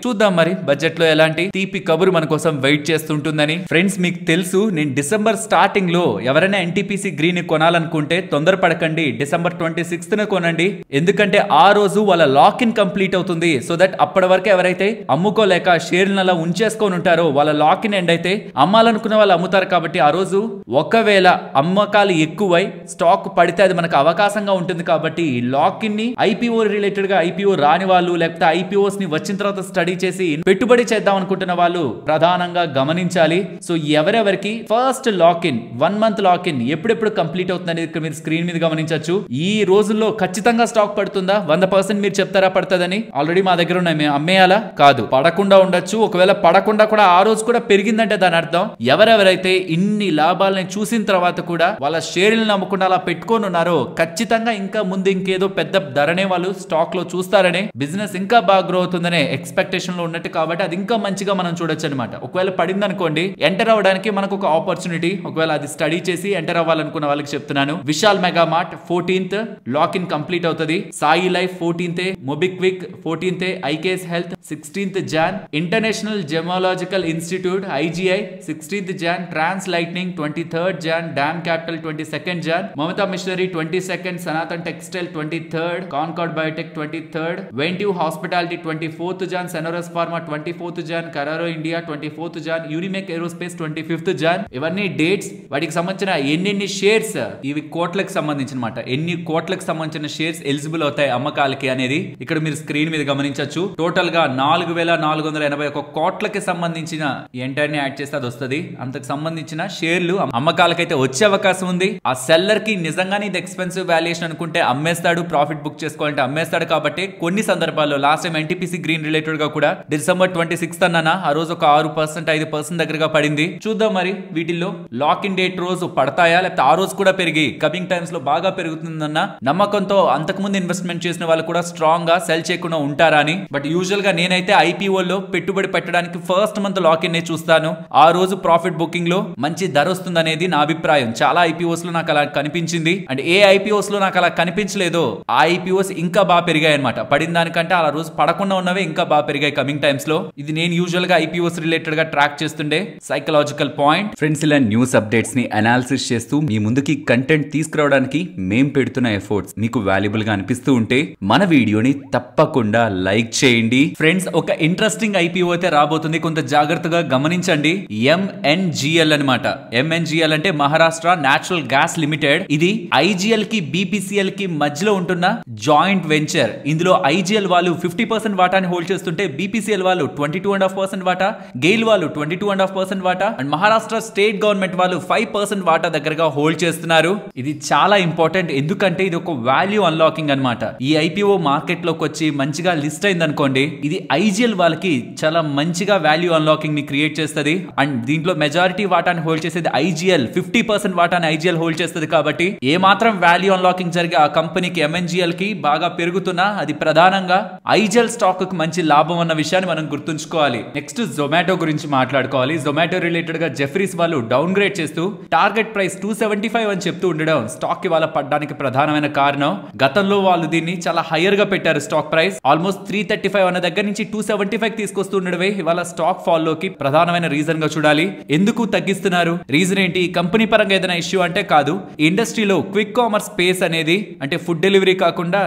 చూద్దాం మరి బడ్జెట్ లో ఎలాంటి తీపి కబురు మన కోసం వెయిట్ చేస్తుంటుందని. ఫ్రెండ్స్, మీకు తెలుసు నేను డిసెంబర్ స్టార్టింగ్ లో ఎవరైనా NTPC గ్రీన్ కొనాలనుకుంటే తొందరపడకండి, December 26th కొనండి. ఎందుకంటే ఆ రోజు వాళ్ళ లాక్ ఇన్ కంప్లీట్ అవుతుంది. సో దట్ అప్పటి వరకు ఎవరైతే అమ్ముకోలేక షేర్లను అలా ఉంచేసుకొని ఉంటారో వాళ్ళ లాక్ ఇన్ ఎండ్ అయితే అమ్మాలనుకున్న వాళ్ళు అమ్ముతారు. కాబట్టి ఆ రోజు ఒకవేళ అమ్మకాలు ఎక్కువై స్టాక్ పడితే అది మనకు అవకాశంగా ఉంటుంది. కాబట్టి ఈ లాక్ ఇన్ ని IPO రిలేటెడ్ గా IPO రాని వాళ్ళు, లేకపోతే IPOs ని వచ్చిన తర్వాత స్టడీ చేసి పెట్టుబడి చేద్దాం అనుకుంటున్న వాళ్ళు ప్రధానంగా గమనించాలి. సో ఎవరెవరికి first lock in 1 month lock in ఎప్పుడెప్పుడు కంప్లీట్ అవుతుంది ఇక్కడ మీరు స్క్రీన్ మీద గమనించవచ్చు. ఈ రోజుల్లో ఖచ్చితంగా స్టాక్ పడుతుందా? 100% మీరు చెప్తారా పడుతుందని? ఆల్రెడీ మా దగ్గర ఉన్నాయి, మేము అమ్మేయాలా? కాదు, పడకుండా ఉండొచ్చు. ఒకవేళ పడకుండా కూడా ఆ రోజు కూడా పెరిగిందంటే దాని అర్థం ఎవరెవరైతే ఇన్ని లాభాలని చూసిన తర్వాత కూడా వాళ్ళ షేర్లను అమ్మకుండా అలా పెట్టుకొని ఉన్నారో ఖచ్చితంగా ఇంకా ముందు ఇంకేదో పెద్ద ధరనే వాళ్ళు స్టాక్ లో చూస్తారనే, బిజినెస్ ఇంకా బాగా గ్రో అవుతుందనే ఎక్స్పెక్టేషన్ లో ఉన్నట్టు. కాబట్టి అది ఇంకా మంచిగా మనం చూడొచ్చు అనమాట. ఒకవేళ పడింది అనుకోండి, ఎంటర్ అవ్వడానికి మనకు ఒక ఆపర్చునిటీ. ఒకవేళ అది స్టడీ చేసి ఎంటర్ అవ్వాలనుకున్న వాళ్ళకి చెప్తున్నాను. Vishal Mega Mart 14th lock in complete అవుతుంది. Sai Life 14th, MobiKwik 14th, IKS Health 16th Jan, International Gemological Institute IGI 16th Jan, Trans Lightning 23rd Jan, DAM Capital 22nd Jan, Mamata Machinery 22nd, Sanatan Textile 23rd, Concord Biotech 23rd, Ventive Hospitality 24th Jan, Senores Pharma 24th Jan, Carraro India 24th Jan, Unimech Aerospace 25th Jan. ఇవన్నీ dates. వాటికి సంబంధించిన ఎన్ని shares, ఇవి కోట్లకు సంబంధించిన మాట, ఎన్ని కోట్లకు సంబంధించిన షేర్స్ ఎలిజిబుల్ అవుతాయి అమ్మకాలకి అనేది ఇక్కడ మీరు స్క్రీన్ మీద గమనించవచ్చు. టోటల్ గా 4481 కోట్లకి సంబంధించిన ఎంటైర్ని యాడ్ చేస్తే అది వస్తుంది. అంతకు సంబంధించిన షేర్లు అమ్మకాలకైతే వచ్చే అవకాశం ఉంది. ఆ సెల్లర్ కి నిజంగానే ఇది ఎక్స్పెన్సివ్ వాల్యుయేషన్ అనుకుంటే అమ్మేస్తాడు, ప్రాఫిట్ బుక్ చేసుకోవాలంటే అమ్మేస్తాడు. కాబట్టి కొన్ని సందర్భాల్లో last time NTPC green related గా కూడా December 26th అన్న ఆ రోజు ఒక 6% 5% దగ్గరగా పడింది. చూద్దాం మరి వీటిల్లో లాక్ ఇన్ డేట్ రోజు పడతాయా, లేకపోతే ఆ రోజు కూడా పెరిగి కమింగ్ టైమ్స్ లో బాగా పెరుగుతుందన్న నమ్మకంతో అంతకుముందు ఇన్వెస్ట్మెంట్ చేసిన వాళ్ళు కూడా స్ట్రాంగ్ గా సెల్ చేయకుండా ఉంటారా అని. బట్ యూజువల్ గా నేనైతే IPO లో పెట్టుబడి పెట్టడానికి ఫస్ట్ మంత్ లాక్ ఇన్ చూస్తాను. ఆ రోజు ప్రాఫిట్ బుకింగ్ లో మంచి ధర వస్తుంది అనేది నా అభిప్రాయం. చాలా IPOs లో నాకు అలా కనిపించింది. అండ్ ఏ IPOs లో నాకు అలా కనిపించలేదో ఆ IPOs ఇంకా బాగా పెరిగాయి అనమాట. పడిన దానికంటే ఆ రోజు పడకుండా ఉన్నవే ఇంకా బాగా పెరిగాయి కమింగ్ టైమ్స్ లో. ఇది నేను యూజువల్ గా IPOs రిలేటెడ్ గా ట్రాక్ చేస్తుండే సైకలాజికల్ పాయింట్. ఫ్రెండ్స్, ఇలా న్యూస్ అప్డేట్స్ ని అనాలిసిస్ చేస్తూ మీ ముందుకి కంటెంట్ తీసుకురావడానికి మేం పెడుతున్న ఎఫర్ట్స్ మీకు వాల్యుబుల్ గా అనిపిస్తూ ఉంటే మన వీడియోని తప్పకుండా లైక్ చేయండి. ఫ్రెండ్స్, ఒక ఇంట్రెస్టింగ్ IPO అయితే రాబోతుంది, కొంత జాగ్రత్తగా గమనించండి. MNGL అన్నమాట. MNGL అంటే మహారాష్ట్ర నేచురల్ గ్యాస్ లిమిటెడ్. ఇది IGL కి BPCL కి మధ్యలో ఉంటున్న జాయింట్ వెంచర్. ఇందులో IGL వాళ్ళు 50% వాటాని హోల్డ్ చేస్తుంటే BPCL వాళ్ళు 22.5% వాటా, గెయిల్ వాళ్ళు 22.5% వాటా, అండ్ మహారాష్ట్ర స్టేట్ గవర్నమెంట్ వాళ్ళు 5% వాటా దగ్గరగా హోల్డ్ చేస్తున్నారు. ఇది చాలా ఇంపార్టెంట్, ఎందుకంటే ఇది ఒక వాల్యూ అన్లాకింగ్ అన్నమాట. ఈ IPO మార్కెట్ లోకి వచ్చి మంచిగా లిస్ట్ అయింది అనుకోండి, ఇది IGL వాళ్ళకి చాలా మంచిగా వాల్యూ అన్లాకింగ్ ని క్రియేట్ చేస్తుంది. అండ్ దీంట్లో మెజారిటీ వాటాని హోల్డ్ చేసేది IGL, 50% వాటాని IGL హోల్డ్ చేస్తుంది. కాబట్టి ఏ మాత్రం వాల్యూ అన్లాకింగ్ జరిగే ఆ కంపెనీకి MNGL కి బాగా పెరుగుతున్నా అది ప్రధానంగా IGL స్టాక్ కి మంచి లాభం అన్న విషయాన్ని మనం గుర్తుంచుకోవాలి. నెక్స్ట్ జొమాటో గురించి మాట్లాడుకోవాలి. జొమాటో రిలేటెడ్ గా జెఫ్రీస్ వాళ్ళు డౌన్ గ్రేడ్ చేస్తూ టార్గెట్ ప్రైస్ 275 అని చెప్తూ ఉండడం స్టాక్ కి వాళ్ళ పడ్డానికి ప్రధానమైన కారణం. గతంలో వాళ్ళు దీన్ని చాలా హైయర్ గా పెట్టారు. స్టాక్ ప్రైస్ ఆల్మోస్ట్ 335 అన్న దగ్గర నుంచి 275 తీసుకొస్తూ ఉండడమే ఇవాళ స్టాక్ ఫాల్ లోకి ప్రధానమైన రీజన్ గా చూడాలి. ఎందుకు తగ్గిస్తున్నారు, రీజన్ ఏంటి, కంపెనీ పరంగా ఏదైనా ఇష్యూ అంటే కాదు. ఇండస్ట్రీలో క్విక్ కామర్స్ స్పేస్ అనేది, అంటే ఫుడ్ డెలివరీ కాకుండా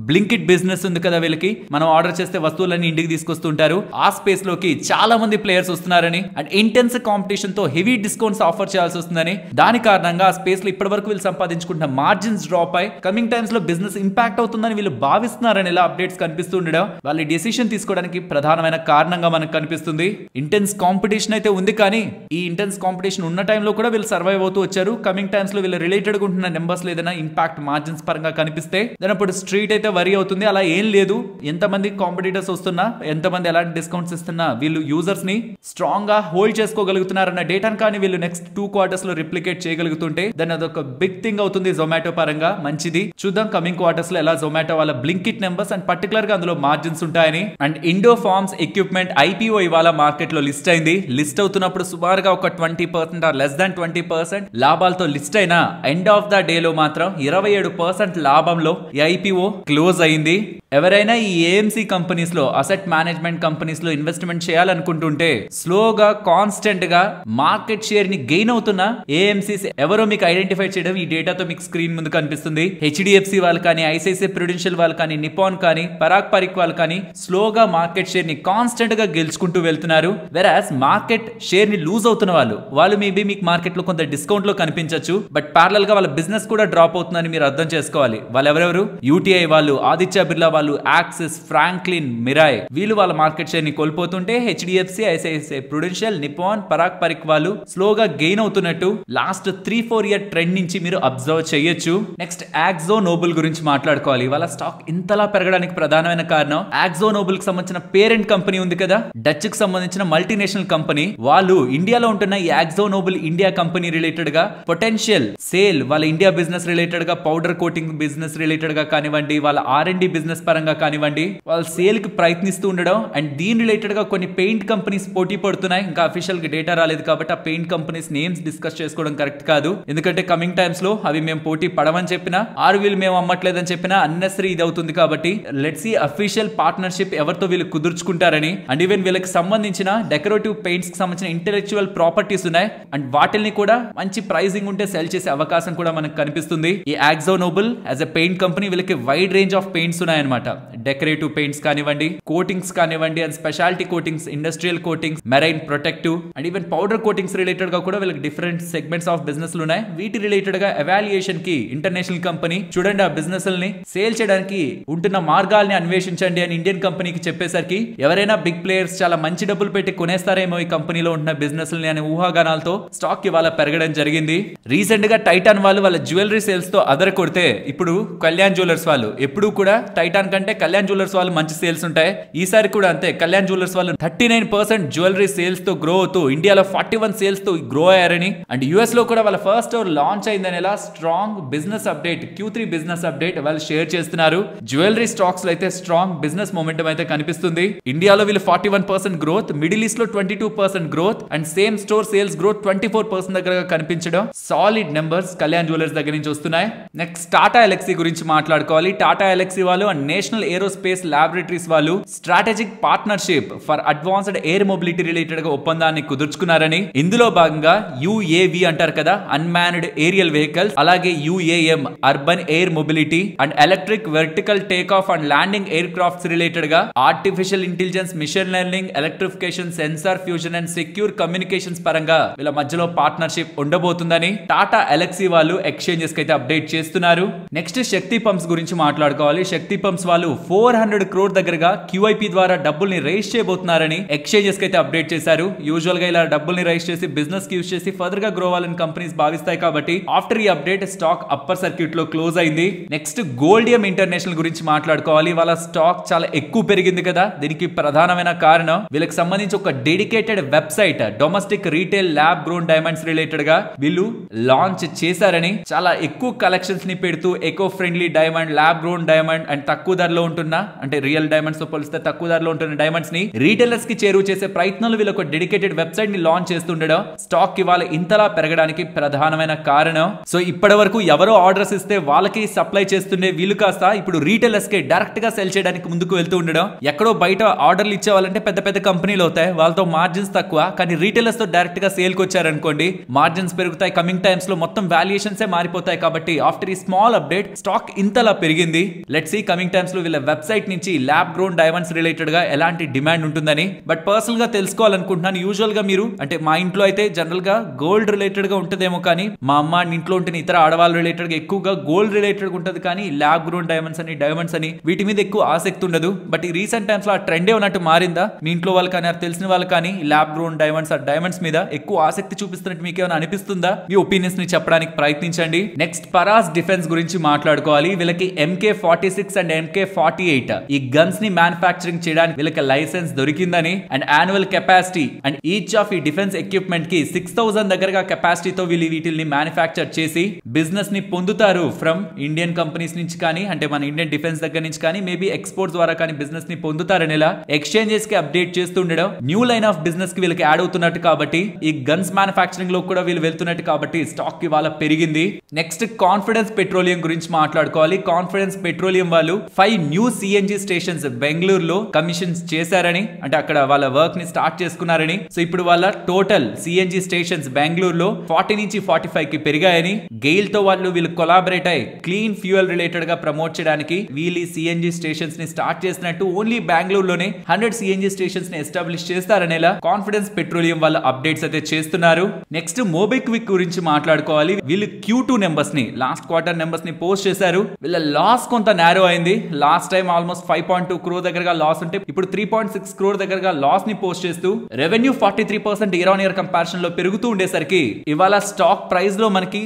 బ్లింకిట్ బిజినెస్ ఉంది కదా, వీళ్ళకి మనం ఆర్డర్ చేస్తే వస్తువులన్నీ ఇంటికి తీసుకొస్తుంటారు. ఆ స్పేస్ లోకి చాలా మంది ప్లేయర్స్ వస్తున్నారని అండ్ ఇంటెన్స్ కాంపిటీషన్ తో హెవీ డిస్కౌంట్స్ ఆఫర్ చేయాల్సి వస్తుందని, దాని కారణంగా ఆ స్పేస్ లో ఇప్పటి వరకు వీళ్ళు సంపాదించుకుంటున్న మార్జిన్స్ డ్రాప్ అయి కమింగ్ టైమ్స్ లో బిజినెస్ ఇంపాక్ట్ అవుతుందని వీళ్ళు భావిస్తున్నారని ఇలా అప్డేట్స్ కనిపిస్తూ ఉండడం వాళ్ళ డెసిషన్ తీసుకోవడానికి ప్రధానమైన కారణంగా మనకు కనిపిస్తుంది. ఇంటెన్స్ కాంపిటీషన్ అయితే ఉంది, కానీ ఈ ఇంటెన్స్ కాంపిటీషన్ ఉన్న టైంలో కూడా వీళ్ళు సర్వైవ్ అవుతూ వచ్చారు. కమింగ్ టైమ్స్ లో వీళ్ళు రిలేటెడ్ ఉంటున్న నెంబర్స్ ఏదైనా ఇంపాక్ట్ మార్జిన్స్ పరంగా కనిపిస్తే దాని అప్పుడు స్ట్రీట్ అయితే వరీ అవుతుంది. అలా ఏం లేదు, ఎంతమంది కాంపిటీటర్స్ వస్తున్నా, ఎంతమంది ఎలాంటి డిస్కౌంట్స్ ఇస్తున్నా వీళ్ళు యూజర్స్ ని స్ట్రాంగ్ గా హోల్డ్ చేసుకోగలుగుతున్నారన్న డేటాను కానీ వీళ్ళు నెక్స్ట్ 2 quarters లో రిప్లికేట్ చేయగలుగుతుంటే దాని అదొక బిగ్ థింగ్ అవుతుంది జొమాటో పరంగా. మంచిది, చూద్దాం కమింగ్ క్వార్టర్స్ లో ఎలా జొమాటో వాళ్ళ బ్లింకిట్ నెంబర్స్ అండ్ పర్టికులర్ గా అందులో మార్జిన్స్ ఉంటాయని. అండ్ ఇండో ఫార్మ్స్ ఎక్విప్మెంట్ IPO ఇవాళ మార్కెట్ లో లిస్ట్ అయింది. లిస్ట్ అవుతున్నప్పుడు సుమారుగా ఒక 20% ఆర్ లెస్ దాన్ 20% లాభాలతో లిస్ట్ అయినా ఎండ్ ఆఫ్ ద డే లో మాత్రం 27% లాభంలో ఈ IPO క్లోజ్ అయింది. ఎవరైనా ఈ AMC కంపెనీస్ లో, అసెట్ మేనేజ్మెంట్ కంపెనీస్ లో ఇన్వెస్ట్మెంట్ చేయాలనుకుంటుంటే స్లోగా కాన్స్టెంట్ గా మార్కెట్ షేర్ ని గెయిన్ అవుతున్న AMCs ఎవరో మీకు ఐడెంటిఫై చేయడం ఈ డేటాతో మీకు స్క్రీన్ ముందు కనిపిస్తుంది. HDFC వాళ్ళు కానీ, ICICI ప్రుడెన్షియల్ వాళ్ళు కానీ, నిపాన్ కానీ, పరాగ్ పరిక్ వాళ్ళు కానీ స్లోగా మార్కెట్ షేర్ ని కాన్స్టెంట్ గా గెలుచుకుంటూ వెళ్తున్నారు. వెరాస్ మార్కెట్ షేర్ ని లూజ్ అవుతున్న వాళ్ళు మేబీ మీకు మార్కెట్ లో కొంత డిస్కౌంట్ లో కనిపించవచ్చు, బట్ ప్యారలల్ గా వాళ్ళ బిజినెస్ కూడా డ్రాప్ అవుతుందని మీరు అర్థం చేసుకోవాలి. వాళ్ళు ఎవరెవరు, UTI వాళ్ళు, ఆదిత్య బిర్లా వాళ్ళు, యాక్సిస్, ఫ్రాంక్లిన్, మిరాయ్ వీళ్ళు వాళ్ళ మార్కెట్ షేర్ ని కోల్పోతుంటే HDFC, ICICI Prudential, Nippon, Parag Parikh వాళ్ళు స్లోగా గెయిన్ అవుతున్నట్టు లాస్ట్ 3-4 year ట్రెండ్ నుంచి మీరు అబ్జర్వ్ చేయొచ్చు. నెక్స్ట్ యాక్జో నోబుల్ గురించి మాట్లాడుకోవాలి. వాళ్ళ స్టాక్ ఇంతలా పెరగడానికి ప్రధానమైన కారణం యాక్జో నోబుల్ కి సంబంధించిన పేరెంట్ కంపెనీ ఉంది కదా, డచ్ కి సంబంధించిన మల్టీనేషనల్ కంపెనీ. వాళ్ళు ఇండియాలో ఉంటున్న ఈ యాక్జో నోబుల్ ఇండియా కంపెనీ రిలేటెడ్ గా పొటెన్షియల్ సేల్, వాళ్ళ ఇండియా బిజినెస్ రిలేటెడ్ గా, పౌడర్ కోటింగ్ బిజినెస్ రిలేటెడ్ గా కానివ్వండి, వాళ్ళ R&D బిజినెస్ పరంగా కానివ్వండి, వాళ్ళ సేల్ కి ప్రయత్నిస్తూ ఉండడం. అండ్ దీని రిలేటెడ్ గా కొన్ని పెయింట్ కంపెనీస్ పోటీ పడుతున్నాయి. ఇంకా అఫీషియల్ గా డేటా రాలేదు కాబట్టి ఆ పెయింట్ కంపెనీస్ నేమ్స్ డిస్కస్ చేసుకోవడం కరెక్ట్ కాదు. ఎందుకంటే కమింగ్ టైమ్స్ లో అవి మేము పోటీ పడమని చెప్పినా, ఆరు వీళ్ళు మేము అమ్మట్లేదని చెప్పినా అన్నెసరీ ఇది అవుతుంది. కాబట్టి లెట్స్ సీ అఫీషియల్ పార్ట్నర్షిప్ ఎవరితో వీళ్ళు కుదుర్చుకుంటారని. చేస్తున్నారని అండ్ ఈవెన్ వీళ్ళకి సంబంధించిన డెకరేటివ్ పెయింట్స్ కి సంబంధించిన ఇంటెలెక్చువల్ ప్రాపర్టీస్ ఉన్నాయి అండ్ వాటిని కూడా మంచి ప్రైజింగ్ ఉంటే సెల్ చేసే అవకాశం కూడా మనకు కనిపిస్తుంది. ఈ AkzoNobel as a paint company వీళ్ళకి వైడ్ రేంజ్ ఆఫ్ పెయింట్స్ ఉన్నాయన్నమాట. డెకరేటివ్ పెయింట్స్ కానివ్వండి, కోటింగ్స్ కానివ్వండి and speciality coatings, industrial coatings, marine protective and even powder coatings related గా కూడా వీళ్ళకి డిఫరెంట్ సెగ్మెంట్స్ ఆఫ్ బిజినెస్ ఉన్నాయి. వీటి రిలేటెడ్ గా ఎవాల్యుయేషన్ కి ఇంటర్నేషనల్ కంపెనీ చూడండి ఆ బిజినెస్ ని సేల్ చేయడానికి ఉంటున్న మార్గాల్ని అన్వేషించండి అని ఇండియన్ కంపెనీకి చెప్పేసరికి ఎవరైనా బిగ్ ప్లేయర్స్ చాలా మంచి డబ్బులు పెట్టి కొనేస్తారేమో ఈ కంపెనీలో ఉంటున్న బిజినెస్ ని అనే ఊహాగానాలతో స్టాక్ ఇవాళ పెరగడం జరిగింది. రీసెంట్ గా టైటాన్ వాళ్ళు వాళ్ళ జ్యువెలరీ సేల్స్ తో అదర కొడితే ఇప్పుడు కళ్యాణ్ జ్యువెలర్స్ వాళ్ళు ఎప్పుడు కూడా టైటాన్ కంటే కళ్యాణ్ జ్యువెలర్స్ వాళ్ళు మంచి సేల్స్ ఉంటాయి. ఈసారి కూడా అంతే. కళ్యాణ్ జ్యువెలర్స్ వాళ్ళు 39% జ్యువెలరీ సేల్స్ తో గ్రో అవుతూ ఇండియాలో 41 సేల్స్ తో గ్రో అయ్యారని అండ్ యుఎస్ లో కూడా వాళ్ళ ఫస్ట్ స్టోర్ లాంచ్ అయిందని ఎలా strong business update Q3 business update వాళ్ళు షేర్ చేస్తున్నారు. జ్యువెలరీ స్టాక్స్ లో అయితే స్ట్రాంగ్ బిజినెస్ మొమెంటం అయితే కనిపిస్తుంది. ఇండియాలో వీళ్ళు 41% గ్రోత్, మిడిల్ ఈస్ట్ లో 22% growth and same store sales growth 24% దగ్గర కనిపించడం సాలిడ్ నెంబర్స్ కళ్యాణ్ జ్యువెలర్స్ దగ్గర నుంచి వస్తున్నాయి. నెక్స్ట్ టాటా ఎలక్సీ గురించి మాట్లాడుకోవాలి. టాటా ఎలక్సీ వాళ్ళు అండ్ నేషనల్ ఏరోస్పేస్ ల్యాబొరేటరీస్ వాళ్ళు strategic partnership for advanced air mobility related గా ఒప్పందాన్ని కుదుర్చుకున్నారని ఇందులో భాగంగా UAV అంటారు కదా, అన్మాన్డ్ ఏరియల్ వెహికల్స్, అలాగే UAM urban air mobility and electric vertical take off and landing aircrafts related గా artificial intelligence, machine learning, electrification, sensor fusion and secure communications పరంగా వీళ్ళ మధ్యలో పార్ట్నర్షిప్ ఉండబోతుందని టాటా ఎలక్సీ వాళ్ళు ఎక్స్చేంజెస్ కి అయితే అప్డేట్ చేస్తున్నారు. నెక్స్ట్ శక్తి పంప్స్ గురించి మాట్లాడుకోవాలి. శక్తి పంప్స్ వాళ్ళు 400 crore దగ్గరగా QIP ద్వారా డబ్బుల్ని రైజ్ చేయబోతున్నారని ఎక్స్చేంజెస్ కి అయితే అప్డేట్ చేశారు. యూజువల్ గా ఇలా డబ్బుల్ని రైజ్ చేసి బిజినెస్ కి యూజ్ చేసి ఫర్దర్ గా గ్రో అవ్వాలని కంపెనీస్ భావిస్తాయి కాబట్టి ఆఫ్టర్ ఈ అప్డేట్ స్టాక్ అప్పర్ సర్క్యూట్ లో క్లోజ్ అయింది. నెక్స్ట్ గోల్డియం ఇంటర్నేషనల్ గురించి మాట్లాడుకోవాలి. వాళ్ళ స్టాక్ చాలా ఎక్కువ పెరిగింది కదా, దీనికి ప్రధానమైన కారణం వీళ్ళకి సంబంధించి ఒక dedicated website domestic retail lab grown diamonds related గా వీళ్ళు లాంచ్ చేశారని, చాలా ఎక్కువ కలెక్షన్స్ ని పెడుతూ eco friendly diamond, lab grown diamond and తక్కువ ధరలో ఉంటున్న అంటే రియల్ డైమండ్స్ తో పోలిస్తే తక్కువ ధరలో ఉంటున్న డైమండ్స్ ని రీటైలర్స్ కి చేరువ చేసే ప్రయత్నాలు వీళ్ళ ఒక డెడికేటెడ్ వెబ్సైట్ ని లాంచ్ చేస్తుండడం స్టాక్ ఇవాళ ఇంతలా పెరగడానికి ప్రధానమైన కారణం. సో ఇప్పటి వరకు ఎవరో ఆర్డర్స్ ఇస్తే వాళ్ళకి సప్లై చేస్తుండే వీళ్ళు కాస్త ఇప్పుడు రీటైలర్స్ కి డైరెక్ట్ గా సెల్ చేయడానికి ముందుకు వెళ్తూ ఉండడం. ఎక్కడో బయట ఆర్డర్లు ఇచ్చేవాళ్ళంటే పెద్ద పెద్ద కంపెనీలు అవుతాయి, వాళ్ళతో మార్జిన్స్ తక్కువ, కానీ రీటైలర్స్ తో డైరెక్ట్ గా సేల్ కి వచ్చారనుకోండి మార్జిన్స్ పెరుగుతాయి, కమింగ్ టైమ్స్ లో మొత్తం వాల్యుయేషన్స్ మారిపోతాయి. కాబట్టి ఆఫ్టర్ ఈ స్మాల్ అప్డేట్ స్టాక్ ఇంతలా పెరిగింది. లెట్స్ సీ కమింగ్ టైమ్స్ లో వీళ్ళ వెబ్సైట్ నుంచి ల్యాబ్ గ్రోన్ డైమండ్స్ రిలేటెడ్ గా ఎలాంటి డిమాండ్ ఉంటుందని. బట్ పర్సనల్ గా తెలుసుకోవాలనుకుంటున్నాను. యూజువల్ గా మీరు అంటే మా ఇంట్లో అయితే జనరల్ గా గోల్డ్ రిలేటెడ్ గా ఉంటుందేమో, కానీ మా అమ్మ ఇంట్లో ఉంటే ఇతర ఆడవాళ్ళ రిలేటెడ్ గా ఎక్కువగా గోల్డ్ రిలేటెడ్ గా ఉంటుంది, కానీ ల్యాబ్ గ్రోన్ డైమండ్స్ అని వీటి మీద ఎక్కువ ఆసక్తి ఉండదు. బట్ ఈ రీసెంట్ టైమ్స్ లో ఆ ట్రెండే ఉన్నట్టు మారిందా? మీ ఇంట్లో వాళ్ళు కానీ తెలిసిన వాళ్ళు కానీ ల్యాబ్ గ్రోన్ డైమండ్స్ ఆ డైమండ్స్ మీద ఎక్కువ ఆసక్తి చూపిస్తున్నట్టు మీకు ఏమైనా అనిపిస్తుందా? మీ ఒపీనియన్స్ ని చెప్పడానికి ప్రయత్నించండి. నెక్స్ట్ పరాస్ డిఫెన్స్ గురించి మాట్లాడుకోవాలి. వీళ్ళకి MK46 అండ్ MK48 ఈ గన్స్ ని మ్యానుఫ్యాక్చరింగ్ చేయడానికి వీళ్ళకి లైసెన్స్ దొరికిందని and annual capacity and each of ఈ డిఫెన్స్ ఎక్విప్మెంట్ కి 6000 దగ్గరగా కెపాసిటీతో వీళ్ళు వీటిని మ్యానుఫ్యాక్చర్ చేసి బిజినెస్ ని పొందుతారు ఫ్రమ్ ఇండియన్ కంపెనీస్ నుంచి కానీ అంటే మన ఇండియన్ డిఫెన్స్ దగ్గర నుంచి కానీ మేబీ ఎక్స్పోర్ట్స్ ద్వారా కానీ బిజినెస్ ని పొందుతారని ఇలా ఎక్స్చేంజెస్ కి అప్డేట్ చేస్తుండడం న్యూ లైన్ ఆఫ్ బిజినెస్ కి వీళ్ళకి యాడ్ అవుతున్నట్టు కాబట్టి ఈ గన్స్ మ్యానుఫ్యాక్చరింగ్ లో కూడా వీళ్ళు వెళ్తున్నట్టు కాబట్టి స్టాక్ కి వాళ్ళ పెరిగింది. నెక్స్ట్ కాన్ఫిడెన్స్ పెట్రోలియం గురించి మాట్లాడుకోవాలి. కాన్ఫిడెన్స్ పెట్రోలియం వాళ్ళు 5 న్యూ CNG స్టేషన్స్ బెంగళూరులో కమిషన్స్ చేశారని అంటే అక్కడ వాళ్ళ వర్క్ ని స్టార్ట్ చేసుకున్నారని. సో ఇప్పుడు వాళ్ళ టోటల్ CNG స్టేషన్స్ బెంగళూరులో 40 నుంచి 45 కి పెరిగాయని, గెయిల్ తో వీళ్ళు కొలాబరేట్ అయ్యి క్లీన్ ఫ్యూయల్ రిలేటెడ్ గా ప్రమోట్ చేయడానికి వీళ్ళు CNG స్టేషన్స్ ని స్టార్ట్ చేసినట్టు ఓన్లీ బెంగళూరులోనే 100 CNG స్టేషన్స్ ని ఎస్టాబ్లిష్ చేస్తారనేలా కాన్ఫిడెన్స్ పెట్రోలియం వాళ్ళ అప్డేట్స్ అయితే చేస్తున్నారు. నెక్స్ట్ మోబిక్విక్ గురించి మాట్లాడుకోవాలి. వీళ్ళు Q2 నెంబర్స్ ని లాస్ట్ క్వార్టర్ నెంబర్స్ ని పోస్ట్ చేశారు. వీళ్ళ లాస్ కొంత నారో అయింది. లాస్ట్ టైం ఆల్మోస్ట్ 5.2 crore దగ్గరగా లాస్ ఉంటే ఇప్పుడు 3.6 crore దగ్గరగా లాస్ ని పోస్ట్ చేస్తూ revenue 43% year on year comparison లో పెరుగుతూ ఉండేసరికి ఇవాళ స్టాక్ ప్రైస్ లో మనకి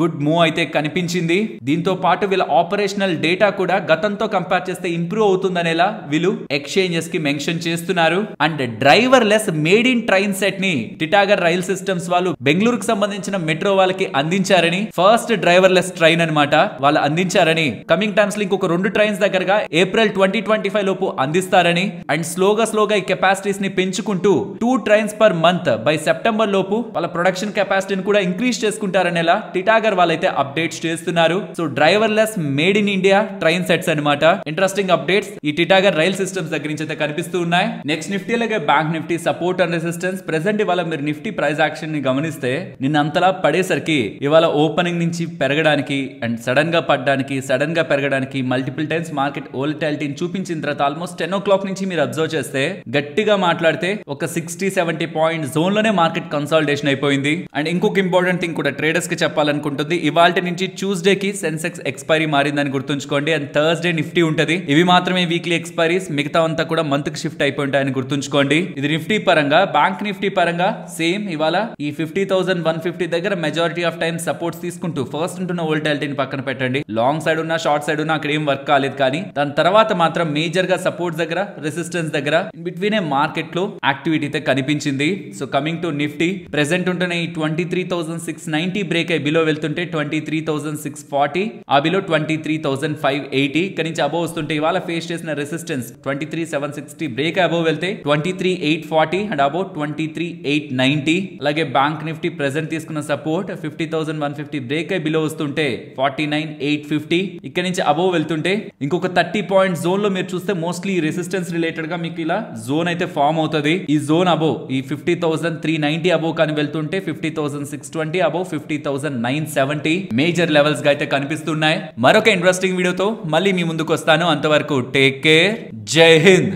గుడ్ మూవ్ అయితే కనిపించింది. దీంతో పాటు వీళ్ళ ఆపరేషనల్ డేటా కూడా గతంతో కంపేర్ చేస్తే ఇంప్రూవ్ అవుతుందనేలా వీళ్ళు ఎక్స్చేంజెస్ కి మెన్షన్ చేస్తున్నారు. And driver less made in train set ని టిటాగర్ రైల్ సిస్టమ్స్ వాళ్ళు బెంగళూరుకు సంబంధించిన మెట్రో వాళ్ళకి అందించారని, ఫస్ట్ డ్రైవర్ లెస్ ట్రైన్ అనమాట వాళ్ళు అందించారని, కమింగ్ టైమ్స్ లో ఇంకొక 2 ట్రైన్స్ దగ్గరగా ఏప్రిల్ 2025 లోపు అందిస్తారని అండ్ స్లోగా ఈ కెపాసిటీస్ ని పెంచుకుంటూ 2 trains per month by September లోపు వాళ్ళ ప్రొడక్షన్ కెపాసిటీని కూడా ఇంక్రీజ్ చేసుకుంటారనేలా టిటాగర్ వాళ్ళ వాళ్ళైతే అప్డేట్స్ చేస్తున్నారు. So driver less made in India train sets అనమాట. ఇంట్రెస్టింగ్ అప్డేట్స్ ఈ టిటాగర్ రైల్ సిస్టమ్స్ దగ్గర నుంచి అయితే కనిపిస్తూ ఉన్నాయి. నెక్స్ట్ నిఫ్టీ అలాగే bank Nifty support and resistance. Present ఇవాళ మీరు నిఫ్టీ ప్రైస్ యాక్షన్ ని గమనిస్తే నిన్న అంతలా పడేసరికి ఇవాళ ఓపెనింగ్ నుంచి పెరగడానికి అండ్ సడన్ గా పడడానికి, సడన్ గా పెరగడానికి మల్టిపుల్ టైమ్స్ మార్కెట్ వోలటాలిటీని చూపించిన తర్వాత ఆల్మోస్ట్ 10 o'clock నుంచి మీరు అబ్జర్వ్ చేస్తే గట్టిగా మాట్లాడితే ఒక 60-70 పాయింట్ జోన్ లోనే మార్కెట్ కన్సాలిడేషన్ అయిపోయింది. అండ్ ఇంకొక ఇంపార్టెంట్ థింగ్ కూడా ట్రేడర్స్ కి చెప్పాలనుకుంటుంది, ఇవాళ నుంచి ట్యూస్డే కి సెన్సెక్స్ ఎక్స్పైరీ మారిందని గుర్తుంచుకోండి. అండ్ థర్స్డే నిఫ్టీ ఉంటది. ఇవి మాత్రమే వీక్లీ ఎక్స్పైరీస్, మిగతా అంతా కూడా మంత్ కి షిఫ్ట్ అయిపోయి ఉంటాయని గుర్తుంచుకోండి. ఇది నిఫ్టీ పరంగా. బ్యాంక్ నిఫ్టీ పరంగా సేమ్ ఇవాళ ఈ 50,150 దగ్గర మెజారిటీ ఆఫ్ టైమ్ సపోర్ట్స్ తీసుకుంటూ ఫస్ట్ ఉంటున్న వోల్టాలిటీని పక్కన పెట్టండి. లాంగ్ సైడ్ ఉన్న షార్ట్ సైడ్ ఉన్న అక్కడ ఏం వర్క్ కాలేదు. కానీ దాని తర్వాత మాత్రం మేజర్ గా సపోర్ట్స్ దగ్గర, రెసిస్టెన్స్ దగ్గర బిట్వీన్ ఏ మార్కెట్ లో యాక్టివిటీ అయితే కనిపించింది. So coming to Nifty, present ఉంటున్న ఈ 23,690 బ్రేక్ అయి బిలో వెళ్తుంటే 23,640, ఆ బిలో 23,580, ఇక్కడ నుంచి అబోవ్ వస్తుంటే ఇవాళ ఫేస్ చేసిన రెసిస్టెన్స్ 23,760 బ్రేక్ అబోవ్ వెళ్తే 23,840 అండ్ అబోవ్ 23,890. అలాగే బ్యాంక్ నిఫ్టీ ప్రెసెంట్ తీసుకున్న సపోర్ట్ 50,150 బ్రేక్ అయి బిలో వస్తుంటే 49,850, ఇక్కడ నుంచి అబోవ్ వెళ్తుంటే ఇంకొక 30 పాయింట్ జోన్ లో మీరు చూస్తే మోస్ట్లీ రెసిస్టెన్స్ రిలేటెడ్ గా మీకు ఇలా జోన్ అయితే ఫామ్ అవుతుంది. ఈ జోన్ అబోవ్ ఈ 50,390 అబోవ్ కానీ వెళ్తుంటే 50,620 అబోవ్ 50,970 మేజర్ లెవెల్స్ గా అయితే కనిపిస్తున్నాయి. మరొక ఇంట్రెస్టింగ్ వీడియోతో మళ్ళీ మీ ముందుకు వస్తాను. అంతవరకు టేక్ కేర్. జై హింద్.